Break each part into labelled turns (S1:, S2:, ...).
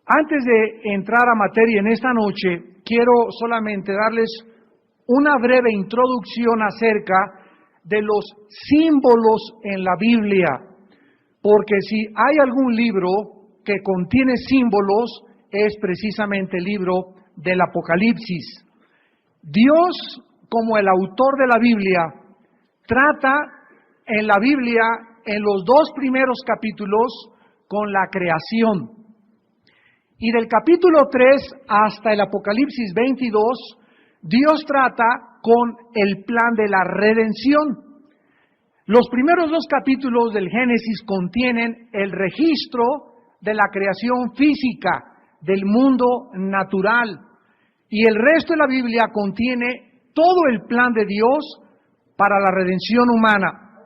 S1: Antes de entrar a materia en esta noche, quiero solamente darles una breve introducción acerca de los símbolos en la Biblia, porque si hay algún libro que contiene símbolos, es precisamente el libro del Apocalipsis. Dios, como el autor de la Biblia, trata en la Biblia, en los 2 primeros capítulos, con la creación. Y del capítulo 3 hasta el Apocalipsis 22, Dios trata con el plan de la redención. Los primeros 2 capítulos del Génesis contienen el registro de la creación física, del mundo natural. Y el resto de la Biblia contiene todo el plan de Dios para la redención humana.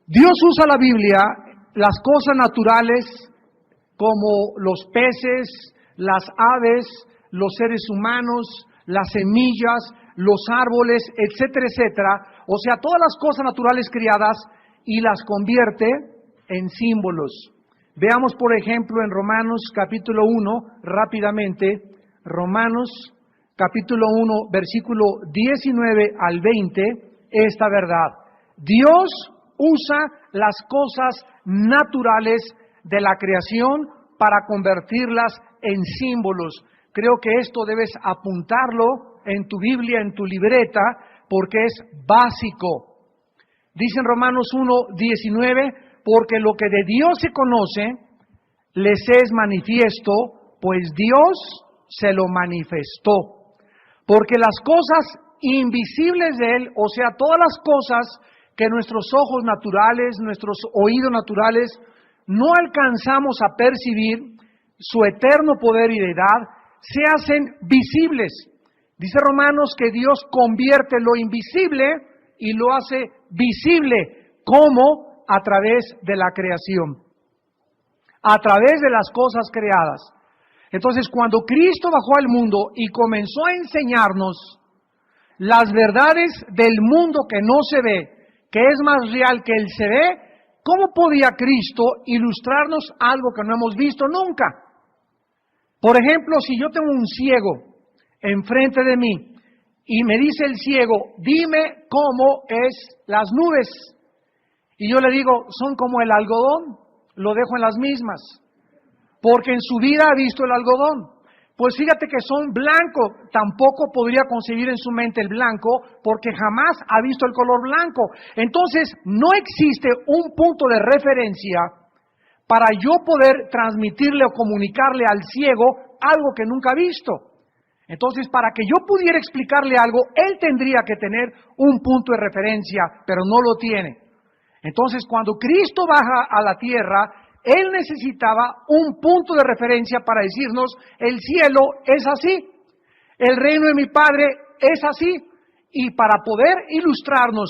S1: Dios usa la Biblia, las cosas naturales, como los peces, las aves, los seres humanos, las semillas, los árboles, etcétera, etcétera. O sea, todas las cosas naturales creadas y las convierte en símbolos. Veamos, por ejemplo, en Romanos capítulo 1, rápidamente, Romanos capítulo 1, versículo 19 al 20, esta verdad. Dios usa las cosas naturales de la creación para convertirlas en símbolos. Creo que esto debes apuntarlo en tu Biblia, en tu libreta, porque es básico. Dice en Romanos 1:19, porque lo que de Dios se conoce, les es manifiesto, pues Dios se lo manifestó. Porque las cosas invisibles de Él, o sea, todas las cosas que nuestros ojos naturales, nuestros oídos naturales, no alcanzamos a percibir, su eterno poder y deidad, se hacen visibles. Dice Romanos que Dios convierte lo invisible y lo hace visible. ¿Cómo? A través de la creación. A través de las cosas creadas. Entonces, cuando Cristo bajó al mundo y comenzó a enseñarnos las verdades del mundo que no se ve, que es más real que el se ve, ¿cómo podía Cristo ilustrarnos algo que no hemos visto nunca? Por ejemplo, si yo tengo un ciego enfrente de mí y me dice el ciego, dime cómo es las nubes. Y yo le digo, son como el algodón, lo dejo en las mismas, porque en su vida ha visto el algodón. Pues fíjate que son blancos, tampoco podría concebir en su mente el blanco, porque jamás ha visto el color blanco. Entonces, no existe un punto de referencia para yo poder transmitirle o comunicarle al ciego algo que nunca ha visto. Entonces, para que yo pudiera explicarle algo, él tendría que tener un punto de referencia, pero no lo tiene. Entonces, cuando Cristo baja a la tierra, Él necesitaba un punto de referencia para decirnos, el cielo es así, el reino de mi Padre es así, y para poder ilustrarnos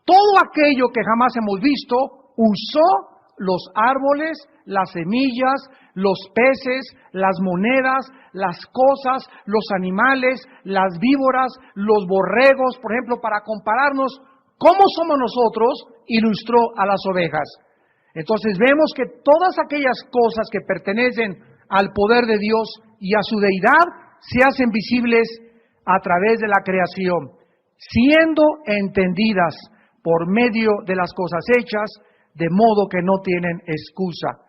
S1: todo aquello que jamás hemos visto, usó los árboles, las semillas, los peces, las monedas, las cosas, los animales, las víboras, los borregos, por ejemplo, para compararnos cómo somos nosotros, ilustró a las ovejas. Entonces vemos que todas aquellas cosas que pertenecen al poder de Dios y a su deidad se hacen visibles a través de la creación, siendo entendidas por medio de las cosas hechas, de modo que no tienen excusa.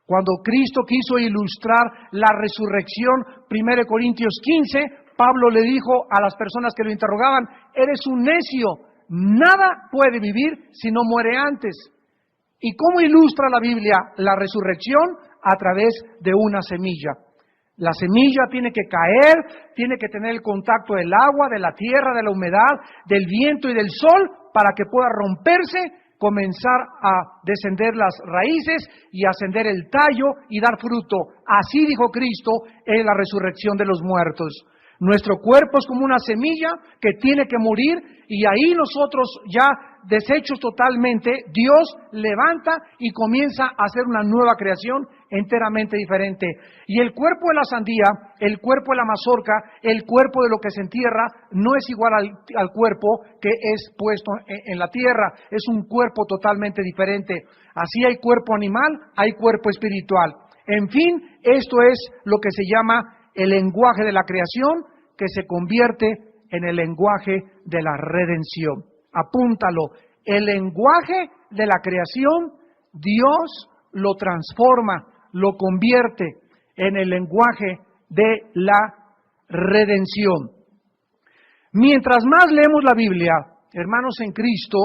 S1: Cuando Cristo quiso ilustrar la resurrección, 1 Corintios 15, Pablo le dijo a las personas que lo interrogaban, eres un necio, nada puede vivir si no muere antes. ¿Y cómo ilustra la Biblia la resurrección? A través de una semilla. La semilla tiene que caer, tiene que tener el contacto del agua, de la tierra, de la humedad, del viento y del sol, para que pueda romperse, comenzar a descender las raíces y ascender el tallo y dar fruto. Así dijo Cristo en la resurrección de los muertos. Nuestro cuerpo es como una semilla que tiene que morir y ahí nosotros ya deshechos totalmente, Dios levanta y comienza a hacer una nueva creación enteramente diferente. Y el cuerpo de la sandía, el cuerpo de la mazorca, el cuerpo de lo que se entierra, no es igual al cuerpo que es puesto en la tierra. Es un cuerpo totalmente diferente. Así hay cuerpo animal, hay cuerpo espiritual. En fin, esto es lo que se llama el lenguaje de la creación, que se convierte en el lenguaje de la redención. Apúntalo, el lenguaje de la creación, Dios lo transforma, lo convierte en el lenguaje de la redención. Mientras más leemos la Biblia, hermanos en Cristo,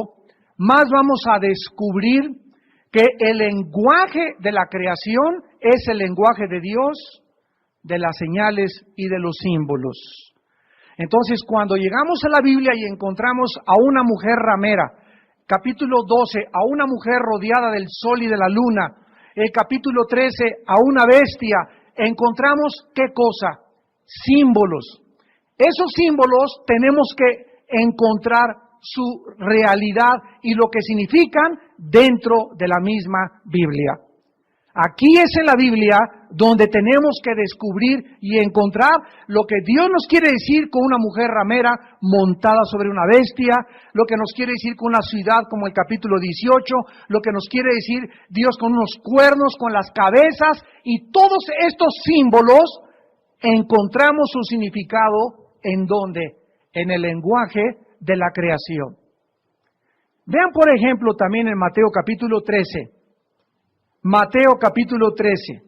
S1: más vamos a descubrir que el lenguaje de la creación es el lenguaje de Dios, de las señales y de los símbolos. Entonces, cuando llegamos a la Biblia y encontramos a una mujer ramera, capítulo 12, a una mujer rodeada del sol y de la luna, el capítulo 13, a una bestia, encontramos, ¿qué cosa? Símbolos. Esos símbolos tenemos que encontrar su realidad y lo que significan dentro de la misma Biblia. Aquí es en la Biblia donde tenemos que descubrir y encontrar lo que Dios nos quiere decir con una mujer ramera montada sobre una bestia, lo que nos quiere decir con una ciudad como el capítulo 18, lo que nos quiere decir Dios con unos cuernos, con las cabezas, y todos estos símbolos encontramos su significado ¿en dónde? En el lenguaje de la creación. Vean por ejemplo también en Mateo capítulo 13. Mateo capítulo 13,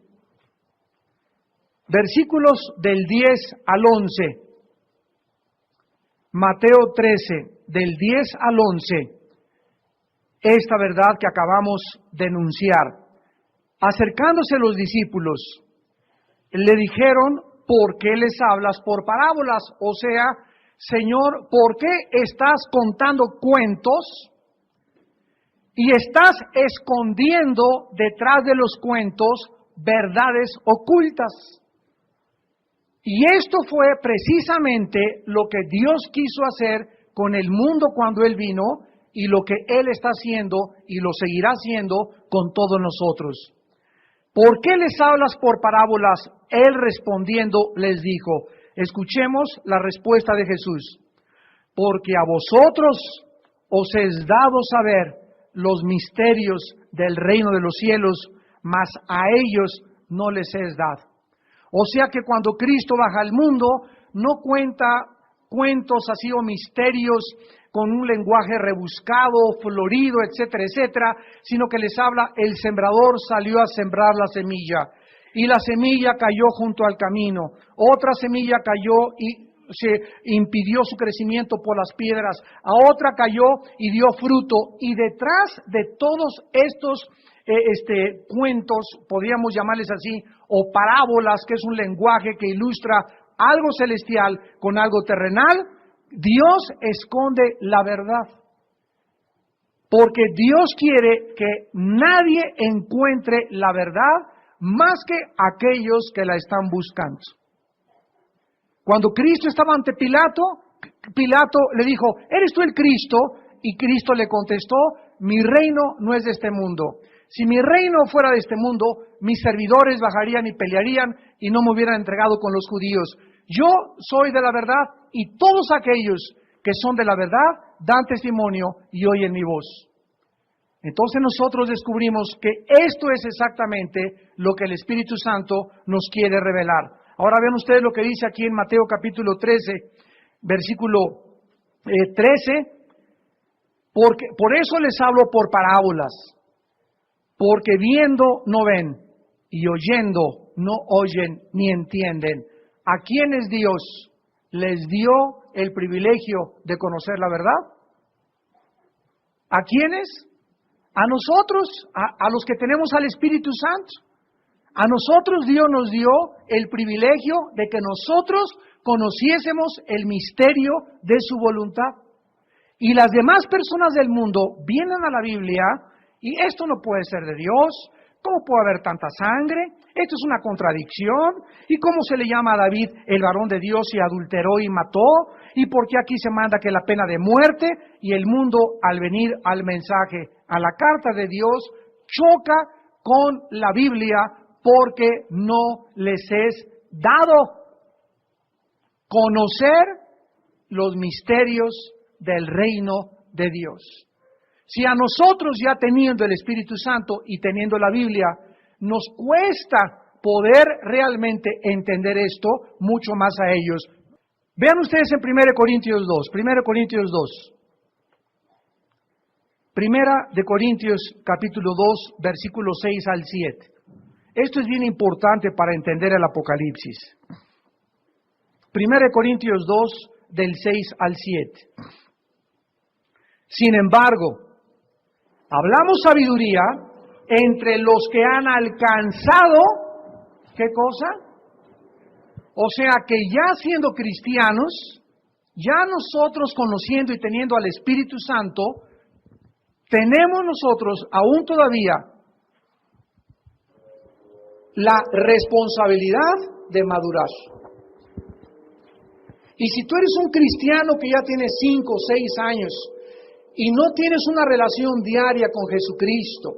S1: versículos del 10 al 11. Mateo 13, del 10 al 11, esta verdad que acabamos de enunciar. Acercándose los discípulos, le dijeron, ¿por qué les hablas por parábolas? O sea, Señor, ¿por qué estás contando cuentos y estás escondiendo detrás de los cuentos verdades ocultas? Y esto fue precisamente lo que Dios quiso hacer con el mundo cuando Él vino y lo que Él está haciendo y lo seguirá haciendo con todos nosotros. ¿Por qué les hablas por parábolas? Él respondiendo les dijo, escuchemos la respuesta de Jesús, porque a vosotros os es dado saber los misterios del reino de los cielos, mas a ellos no les es dado. O sea que cuando Cristo baja al mundo, no cuenta cuentos así o misterios con un lenguaje rebuscado, florido, etcétera, etcétera, sino que les habla, el sembrador salió a sembrar la semilla, y la semilla cayó junto al camino, otra semilla cayó y se impidió su crecimiento por las piedras, a otra cayó y dio fruto, y detrás de todos estos cuentos, podríamos llamarles así, o parábolas, que es un lenguaje que ilustra algo celestial con algo terrenal, Dios esconde la verdad, porque Dios quiere que nadie encuentre la verdad más que aquellos que la están buscando. Cuando Cristo estaba ante Pilato, Pilato le dijo, ¿eres tú el Cristo? Y Cristo le contestó, mi reino no es de este mundo. Si mi reino fuera de este mundo, mis servidores bajarían y pelearían y no me hubieran entregado con los judíos. Yo soy de la verdad y todos aquellos que son de la verdad dan testimonio y oyen mi voz. Entonces nosotros descubrimos que esto es exactamente lo que el Espíritu Santo nos quiere revelar. Ahora vean ustedes lo que dice aquí en Mateo capítulo 13, versículo 13. Porque, por eso les hablo por parábolas, porque viendo no ven y oyendo no oyen ni entienden. ¿A quiénes Dios les dio el privilegio de conocer la verdad? ¿A quiénes? A nosotros, a los que tenemos al Espíritu Santo. A nosotros Dios nos dio el privilegio de que nosotros conociésemos el misterio de su voluntad. Y las demás personas del mundo vienen a la Biblia y esto no puede ser de Dios. ¿Cómo puede haber tanta sangre? Esto es una contradicción. ¿Y cómo se le llama a David el varón de Dios y adulteró y mató? ¿Y por qué aquí se manda que la pena de muerte? Y el mundo, al venir al mensaje, a la carta de Dios, choca con la Biblia porque no les es dado conocer los misterios del reino de Dios. Si a nosotros, ya teniendo el Espíritu Santo y teniendo la Biblia, nos cuesta poder realmente entender esto mucho más a ellos. Vean ustedes en 1 Corintios 2, 1 Corintios 2. Primera de Corintios capítulo 2, versículos 6 al 7. Esto es bien importante para entender el Apocalipsis. 1 Corintios 2, del 6 al 7. Sin embargo, hablamos sabiduría entre los que han alcanzado, ¿qué cosa? O sea que ya siendo cristianos, ya nosotros conociendo y teniendo al Espíritu Santo, tenemos nosotros aún todavía la responsabilidad de madurar. Y si tú eres un cristiano que ya tiene 5 o 6 años y no tienes una relación diaria con Jesucristo,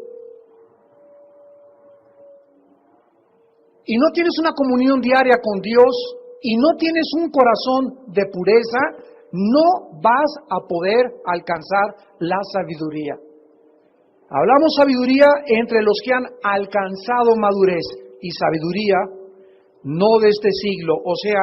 S1: y no tienes una comunión diaria con Dios, y no tienes un corazón de pureza, no vas a poder alcanzar la sabiduría. Hablamos sabiduría entre los que han alcanzado madurez, y sabiduría no de este siglo. O sea,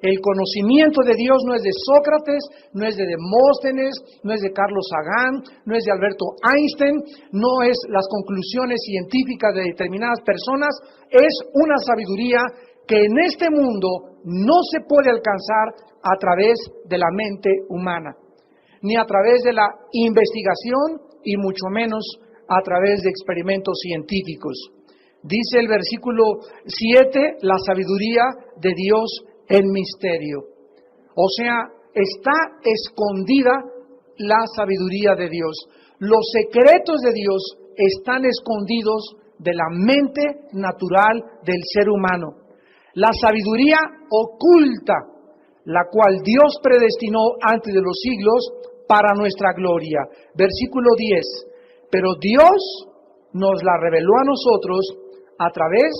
S1: el conocimiento de Dios no es de Sócrates, no es de Demóstenes, no es de Carlos Sagan, no es de Alberto Einstein, no es las conclusiones científicas de determinadas personas, es una sabiduría que en este mundo no se puede alcanzar a través de la mente humana, ni a través de la investigación y mucho menos a través de experimentos científicos. Dice el versículo 7, la sabiduría de Dios en misterio. O sea, está escondida la sabiduría de Dios. Los secretos de Dios están escondidos de la mente natural del ser humano. La sabiduría oculta, la cual Dios predestinó antes de los siglos para nuestra gloria. Versículo 10. Pero Dios nos la reveló a nosotros a través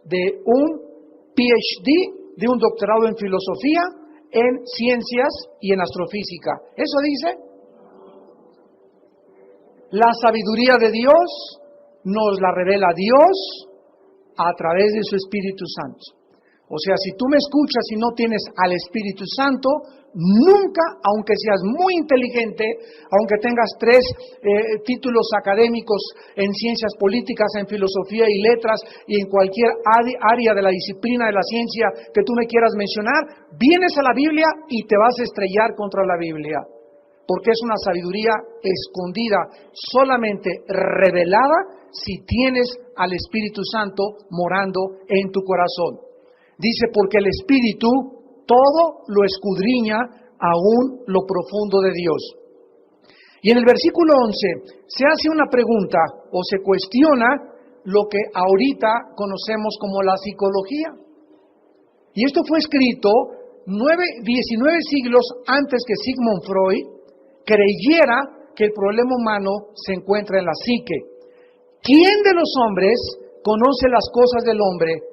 S1: de un PhD, de un doctorado en filosofía, en ciencias y en astrofísica. ¿Eso dice? La sabiduría de Dios nos la revela Dios a través de su Espíritu Santo. O sea, si tú me escuchas y no tienes al Espíritu Santo, nunca, aunque seas muy inteligente, aunque tengas 3 títulos académicos en ciencias políticas, en filosofía y letras y en cualquier área de la disciplina de la ciencia que tú me quieras mencionar, vienes a la Biblia y te vas a estrellar contra la Biblia, porque es una sabiduría escondida, solamente revelada si tienes al Espíritu Santo morando en tu corazón. Dice, porque el Espíritu todo lo escudriña aún lo profundo de Dios. Y en el versículo 11 se hace una pregunta o se cuestiona lo que ahorita conocemos como la psicología. Y esto fue escrito 19 siglos antes que Sigmund Freud creyera que el problema humano se encuentra en la psique. ¿Quién de los hombres conoce las cosas del hombre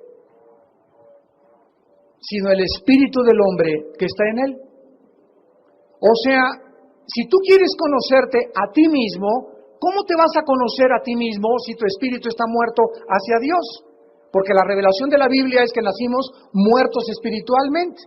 S1: sino el espíritu del hombre que está en él? O sea, si tú quieres conocerte a ti mismo, ¿cómo te vas a conocer a ti mismo si tu espíritu está muerto hacia Dios? Porque la revelación de la Biblia es que nacimos muertos espiritualmente.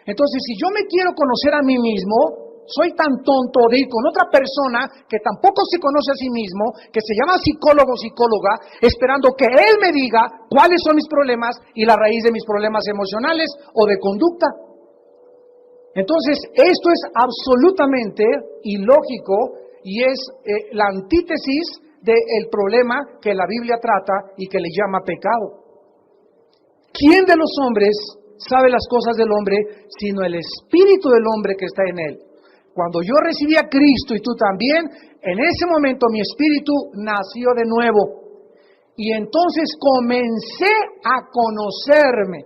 S1: Entonces, si yo me quiero conocer a mí mismo, soy tan tonto de ir con otra persona que tampoco se conoce a sí mismo, que se llama psicólogo o psicóloga, esperando que él me diga cuáles son mis problemas y la raíz de mis problemas emocionales o de conducta. Entonces, esto es absolutamente ilógico y es la antítesis del problema que la Biblia trata y que le llama pecado. ¿Quién de los hombres sabe las cosas del hombre sino el espíritu del hombre que está en él? Cuando yo recibí a Cristo y tú también, en ese momento mi espíritu nació de nuevo. Y entonces comencé a conocerme,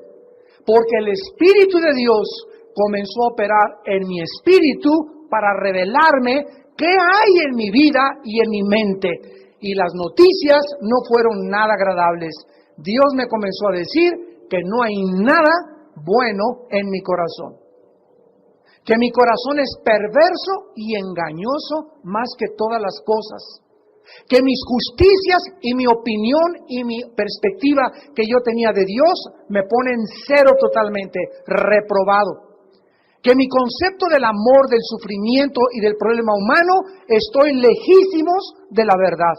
S1: porque el Espíritu de Dios comenzó a operar en mi espíritu para revelarme qué hay en mi vida y en mi mente. Y las noticias no fueron nada agradables. Dios me comenzó a decir que no hay nada bueno en mi corazón. Que mi corazón es perverso y engañoso más que todas las cosas. Que mis justicias y mi opinión y mi perspectiva que yo tenía de Dios me ponen cero totalmente, reprobado. Que mi concepto del amor, del sufrimiento y del problema humano estoy lejísimos de la verdad.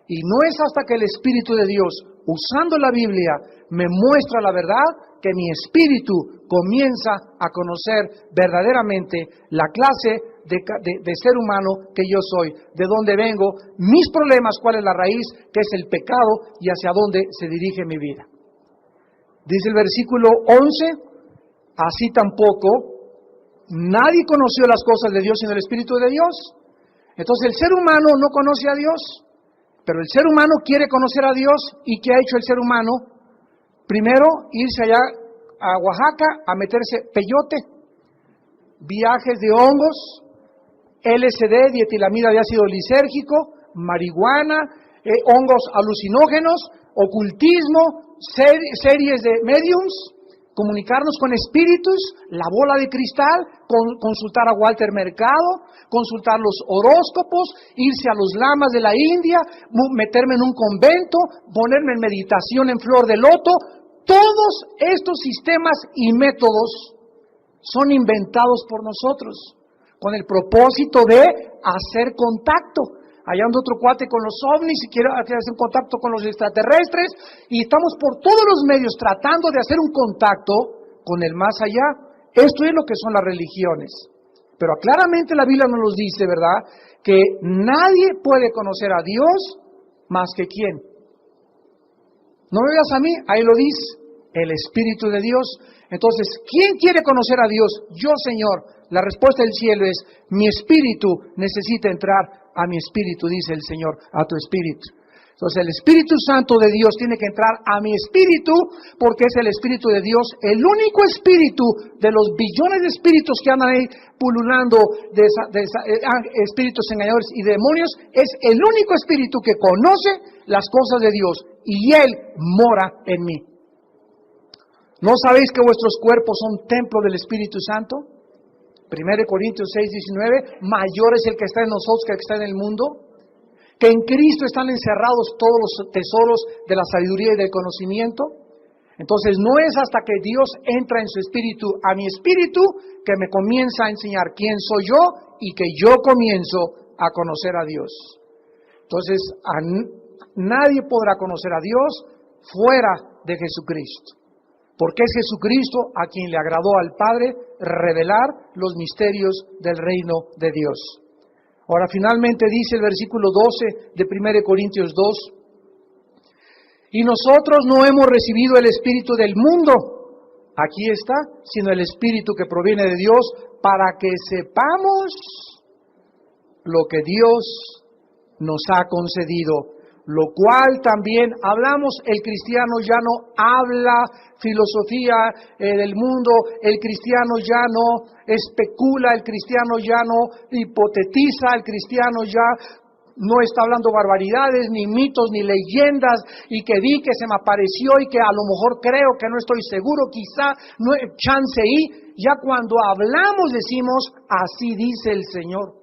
S1: Y no es hasta que el Espíritu de Dios, usando la Biblia, me muestra la verdad, que mi espíritu comienza a conocer verdaderamente la clase de ser humano que yo soy, de dónde vengo, mis problemas, cuál es la raíz, que es el pecado y hacia dónde se dirige mi vida. Dice el versículo 11, así tampoco nadie conoció las cosas de Dios sino el Espíritu de Dios. Entonces el ser humano no conoce a Dios, pero el ser humano quiere conocer a Dios. ¿Y qué ha hecho el ser humano? Primero, irse allá a Oaxaca a meterse peyote, viajes de hongos, LSD, dietilamida de ácido lisérgico, marihuana, hongos alucinógenos, ocultismo, series de mediums, comunicarnos con espíritus, la bola de cristal, consultar a Walter Mercado, consultar los horóscopos, irse a los lamas de la India, meterme en un convento, ponerme en meditación en flor de loto. Todos estos sistemas y métodos son inventados por nosotros con el propósito de hacer contacto. Allá anda otro cuate con los ovnis y quiere hacer un contacto con los extraterrestres, y estamos por todos los medios tratando de hacer un contacto con el más allá. Esto es lo que son las religiones. Pero claramente la Biblia nos dice, ¿verdad?, que nadie puede conocer a Dios más que ¿quién? No me veas a mí, ahí lo dice, el Espíritu de Dios. Entonces, ¿quién quiere conocer a Dios? Yo, Señor. La respuesta del cielo es, mi espíritu necesita entrar a mi espíritu, dice el Señor, a tu espíritu. Entonces el Espíritu Santo de Dios tiene que entrar a mi espíritu, porque es el Espíritu de Dios, el único espíritu de los billones de espíritus que andan ahí pululando, espíritus engañadores y demonios, es el único espíritu que conoce las cosas de Dios, y Él mora en mí. ¿No sabéis que vuestros cuerpos son templo del Espíritu Santo? 1 Corintios 6:19, mayor es el que está en nosotros que el que está en el mundo. Que en Cristo están encerrados todos los tesoros de la sabiduría y del conocimiento. Entonces no es hasta que Dios entra en su espíritu, a mi espíritu, que me comienza a enseñar quién soy yo y que yo comienzo a conocer a Dios. Entonces nadie podrá conocer a Dios fuera de Jesucristo. Porque es Jesucristo a quien le agradó al Padre revelar los misterios del reino de Dios. Ahora finalmente dice el versículo 12 de 1 Corintios 2, y nosotros no hemos recibido el espíritu del mundo, aquí está, sino el espíritu que proviene de Dios, para que sepamos lo que Dios nos ha concedido. Lo cual también hablamos, el cristiano ya no habla filosofía del mundo, el cristiano ya no especula, el cristiano ya no hipotetiza, el cristiano ya no está hablando barbaridades, ni mitos, ni leyendas, y que vi que se me apareció y que a lo mejor creo que no estoy seguro, quizá, no, chance y, ya cuando hablamos decimos, así dice el Señor.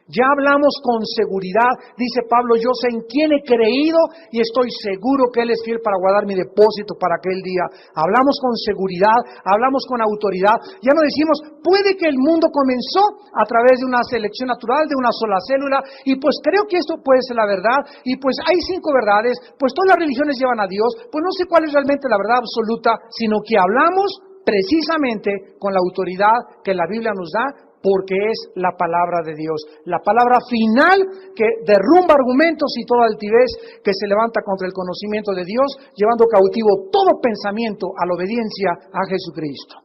S1: Ya hablamos con seguridad, dice Pablo, yo sé en quién he creído y estoy seguro que Él es fiel para guardar mi depósito para aquel día. Hablamos con seguridad, hablamos con autoridad. Ya no decimos, puede que el mundo comenzó a través de una selección natural, de una sola célula, y pues creo que esto puede ser la verdad, y pues hay 5 verdades, pues todas las religiones llevan a Dios, pues no sé cuál es realmente la verdad absoluta, sino que hablamos precisamente con la autoridad que la Biblia nos da, porque es la palabra de Dios, la palabra final que derrumba argumentos y toda altivez que se levanta contra el conocimiento de Dios, llevando cautivo todo pensamiento a la obediencia a Jesucristo.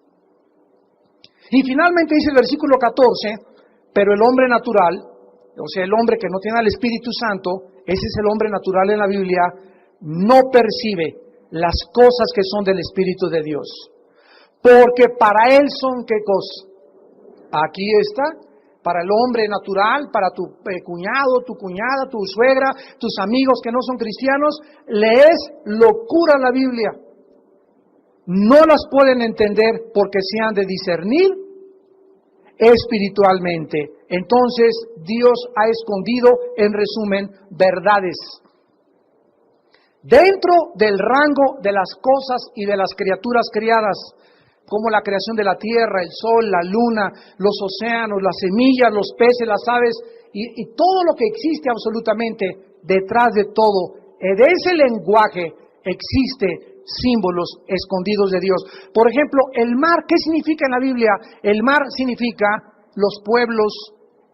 S1: Y finalmente dice el versículo 14, pero el hombre natural, o sea, el hombre que no tiene al Espíritu Santo, ese es el hombre natural en la Biblia, no percibe las cosas que son del Espíritu de Dios, porque para él son ¿qué cosa? Aquí está, para el hombre natural, para tu cuñado, tu cuñada, tu suegra, tus amigos que no son cristianos, le es locura la Biblia. No las pueden entender porque se han de discernir espiritualmente Entonces Dios ha escondido, en resumen, verdades dentro del rango de las cosas y de las criaturas creadas, como la creación de la tierra, el sol, la luna, los océanos, las semillas, los peces, las aves y todo lo que existe absolutamente. Detrás de todo, de ese lenguaje existe símbolos escondidos de Dios. Por ejemplo, el mar, ¿qué significa en la Biblia? El mar significa los pueblos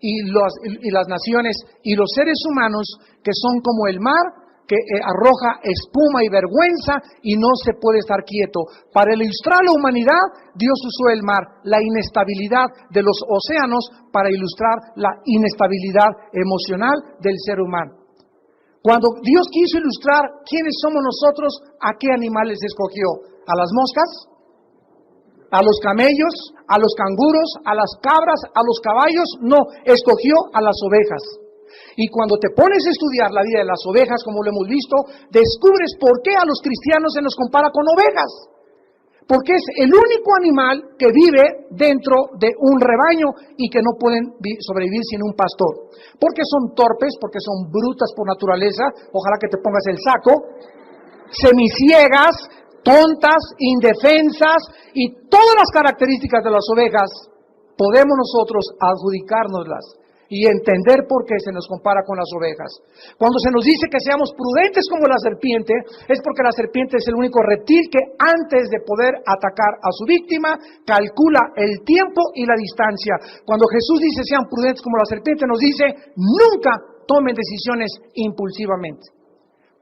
S1: y las naciones y los seres humanos que son como el mar, que arroja espuma y vergüenza y no se puede estar quieto. Para ilustrar la humanidad, Dios usó el mar, la inestabilidad de los océanos, para ilustrar la inestabilidad emocional del ser humano. Cuando Dios quiso ilustrar quiénes somos nosotros, ¿a qué animales escogió? ¿A las moscas? ¿A los camellos? ¿A los canguros? ¿A las cabras? ¿A los caballos? No, escogió a las ovejas. Y cuando te pones a estudiar la vida de las ovejas, como lo hemos visto, descubres por qué a los cristianos se nos compara con ovejas. Porque es el único animal que vive dentro de un rebaño y que no pueden sobrevivir sin un pastor. Porque son torpes, porque son brutas por naturaleza, ojalá que te pongas el saco, semiciegas, tontas, indefensas y todas las características de las ovejas podemos nosotros adjudicárnoslas y entender por qué se nos compara con las ovejas. Cuando se nos dice que seamos prudentes como la serpiente, es porque la serpiente es el único reptil que antes de poder atacar a su víctima, calcula el tiempo y la distancia. Cuando Jesús dice sean prudentes como la serpiente, nos dice nunca tomen decisiones impulsivamente.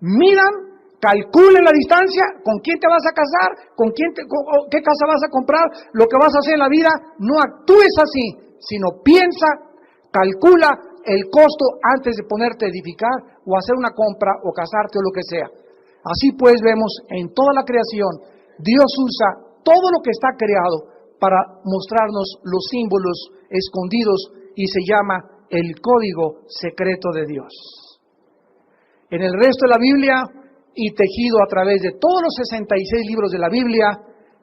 S1: Miran, calculen la distancia, con quién te vas a casar, qué casa vas a comprar, lo que vas a hacer en la vida. No actúes así, sino piensa, calcula el costo antes de ponerte a edificar o hacer una compra o casarte o lo que sea. Así pues vemos en toda la creación, Dios usa todo lo que está creado para mostrarnos los símbolos escondidos y se llama el código secreto de Dios. En el resto de la Biblia y tejido a través de todos los 66 libros de la Biblia,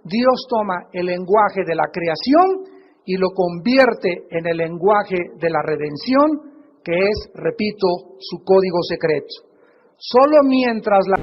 S1: Dios toma el lenguaje de la creación y lo convierte en el lenguaje de la redención, que es, repito, su código secreto. Solo mientras la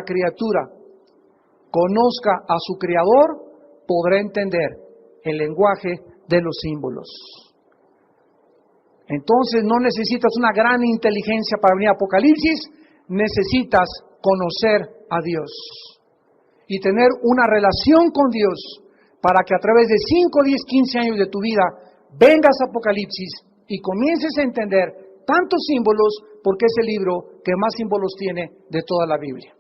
S1: criatura conozca a su creador, podrá entender el lenguaje de los símbolos. Entonces no necesitas una gran inteligencia para venir a Apocalipsis, necesitas conocer a Dios y tener una relación con Dios para que a través de 5, 10, 15 años de tu vida vengas a Apocalipsis y comiences a entender tantos símbolos, porque es el libro que más símbolos tiene de toda la Biblia.